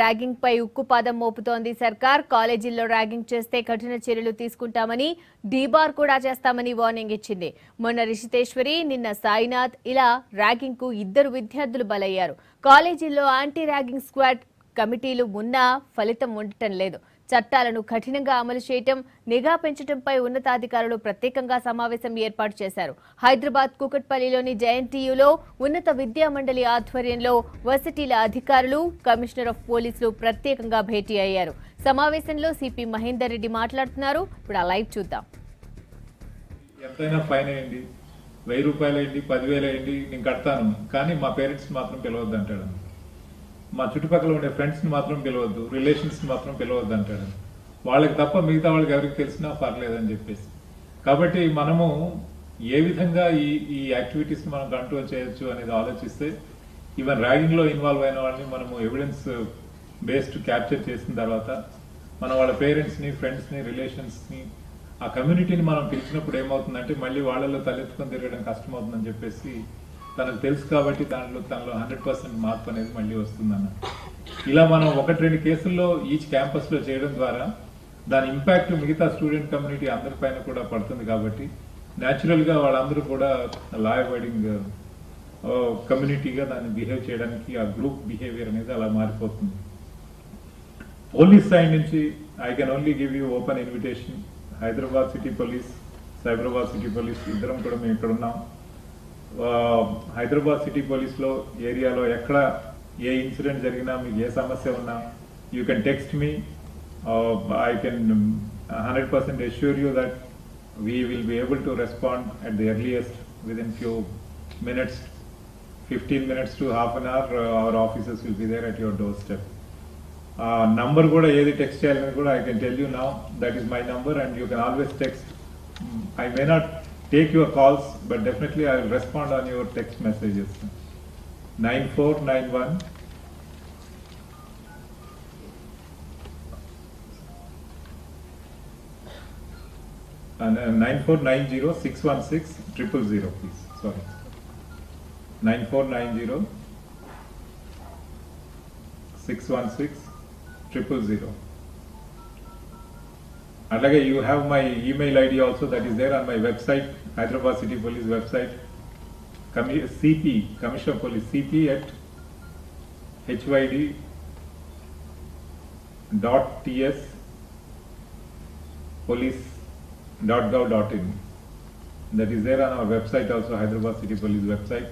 Ragging పై ఉక్కుపాదం మోపుతోంది సర్కార్. కాలేజీల్లో ర్యాగింగ్ చేస్తే కఠిన చర్యలు తీసుకుంటామని, డీబార్ కూడా చేస్తామని వార్నింగ్ ఇచ్చింది. మొన్న రిషితేశ్వరి, నిన్న సాయినాథ్ ఇలా ర్యాగింగ్ కు 2 విద్యార్థులు బలయ్యారు. కాలేజీల్లో యాంటీ ర్యాగింగ్ స్క్వాడ్ కమిటీలు ఉన్నా ఫలితం ఉండటం లేదు. చట్టాలను కఠినంగా అమలు చేయటం, నిఘా పెంచడంపై ఉన్నతాధికారులు ప్రత్యేకంగా సమావేశం ఏర్పాటు చేశారు. హైదరాబాద్ కూకట్పల్లిలోని జేఎన్టీయూలో ఉన్నత విద్యా మండలి ఆధ్వర్యంలో వర్సిటీల అధికారులు, కమిషనర్ ఆఫ్ పోలీసులు ప్రత్యేకంగా భేటీ అయ్యారు. సమావేశంలో సిపి మహేందర్ రెడ్డి మాట్లాడుతున్నారు. ఇప్పుడు ఆ లైవ్ చూద్దాం. ఎంతైనా ఫైన్ అయ్యింది, 1000 రూపాయలు అయ్యింది, 10,000 అయ్యింది, నేను కడతాను, కానీ మా పేరెంట్స్ మాత్రం పిలవద్దు అంటాడు. మా చుట్టుపక్కల ఉండే ఫ్రెండ్స్ని మాత్రం పిలవద్దు, రిలేషన్స్ని మాత్రం పిలవద్దు అంటాడు. వాళ్ళకి తప్ప మిగతా వాళ్ళకి ఎవరికి తెలిసినా పర్లేదని చెప్పేసి. కాబట్టి మనము ఏ విధంగా ఈ యాక్టివిటీస్ని మనం కంట్రోల్ చేయొచ్చు అనేది ఆలోచిస్తే, ఈవెన్ ర్యాగింగ్లో ఇన్వాల్వ్ అయిన వాళ్ళని మనము ఎవిడెన్స్ బేస్డ్ క్యాప్చర్ చేసిన తర్వాత మనం వాళ్ళ పేరెంట్స్ని, ఫ్రెండ్స్ని, రిలేషన్స్ని, ఆ కమ్యూనిటీని మనం పిలిచినప్పుడు ఏమవుతుందంటే మళ్ళీ వాళ్ళలో తలెత్తుకొని తిరగడం కష్టమవుతుందని చెప్పేసి తనకు తెలుసు. కాబట్టి తనలో 100% మార్పు అనేది మళ్ళీ వస్తుందన్న. ఇలా మనం 1-2 కేసుల్లో ఈచ్ క్యాంపస్లో చేయడం ద్వారా దాని ఇంపాక్ట్ మిగతా స్టూడెంట్ కమ్యూనిటీ అందరిపైన కూడా పడుతుంది. కాబట్టి న్యాచురల్గా వాళ్ళందరూ కూడా లా అబైడింగ్ కమ్యూనిటీగా దాన్ని బిహేవ్ చేయడానికి ఆ గ్రూప్ బిహేవియర్ అనేది అలా మారిపోతుంది. పోలీస్ సైడ్ నుంచి I can only give you open invitation. Hyderabad city police, Cyberabad city police ఇద్దరం కూడా మేము ఇక్కడ ఉన్నాం. హైదరాబాద్ సిటీ పోలీస్లో ఏరియాలో ఎక్కడ ఏ ఇన్సిడెంట్ జరిగినా, మీకు ఏ సమస్య ఉన్నా, you can text me. I can 100% assure you that we will be able to respond at the earliest within few minutes, 15 minutes to half an hour. Our officers will be there at your doorstep. Number kuda edi text cheyalani kuda I can tell you now. That is my number and you can always text. I may not take your calls, but definitely I will respond on your text messages. 9491 and 9490 616 000, please. Sorry, 9490 616 000. Alage you have my email ID also, that is there on my website, Hyderabad City Police website. CP, Commissioner of Police, CP at hyd.ts police.gov.in. That is there on our website also, Hyderabad City Police website.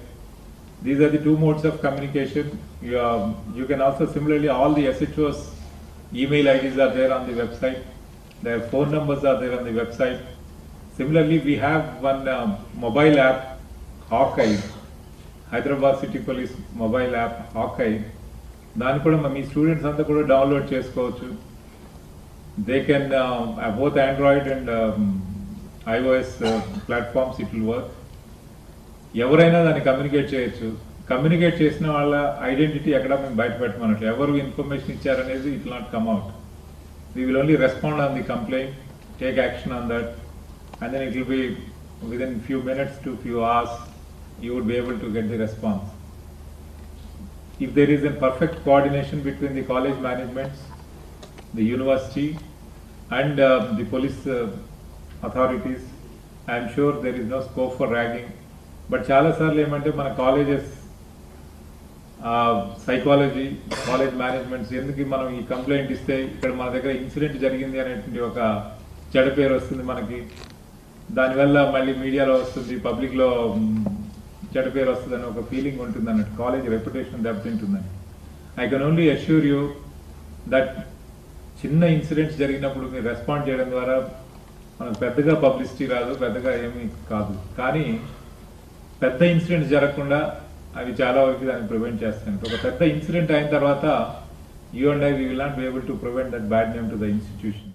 These are the 2 modes of communication. You can also similarly, all the SHOs email IDs are there on the website. Their phone numbers are there on the website. Similarly, we have one mobile app, Hawkeye, Hyderabad City Police mobile app, Hawkeye. దాన్ని కూడా మీ students అంతా కూడా download చేసుకోవచ్చు. They can both Android and iOS platforms, it will work. ఎవరైనా దాన్ని communicate చేయొచ్చు. Communicate చేసిన వాళ్ళ ఐడెంటిటీ ఎక్కడ మేము బయట పెట్టమన్నట్టు, ఎవరు ఇన్ఫర్మేషన్ ఇచ్చారనేది it will not come out. We will only respond on the complaint, take action on that, and then it will be within few minutes to few hours you would be able to get the response. If there is a perfect coordination between the college managements, the university and the police authorities, I am sure there is no scope for ragging. But చాలా సార్లు ఏమంటే మన colleges psychology, college managements ఎందుకు మనం ఈ complaint ఇస్తే ఇక్కడ మన దగ్గర ఇన్సిడెంట్ జరిగింది అనేటువంటి ఒక చెడ్డ పేరు వస్తుంది మనకి. దానివల్ల మళ్ళీ మీడియాలో వస్తుంది, పబ్లిక్లో చెడ్డ పేరు వస్తుంది అని ఒక ఫీలింగ్ ఉంటుంది అన్నట్టు, కాలేజ్ రెప్యుటేషన్ దెబ్బతింటుందని. I can only assure you that చిన్న ఇన్సిడెంట్స్ జరిగినప్పుడు మీరు రెస్పాండ్ చేయడం ద్వారా మనకు పెద్దగా పబ్లిసిటీ రాదు, పెద్దగా ఏమీ కాదు. కానీ పెద్ద ఇన్సిడెంట్స్ జరగకుండా అవి చాలా వరకు దాన్ని ప్రివెంట్ చేస్తాయి. ఒక పెద్ద ఇన్సిడెంట్ అయిన తర్వాత you and I will not be able to prevent that bad name to the institution.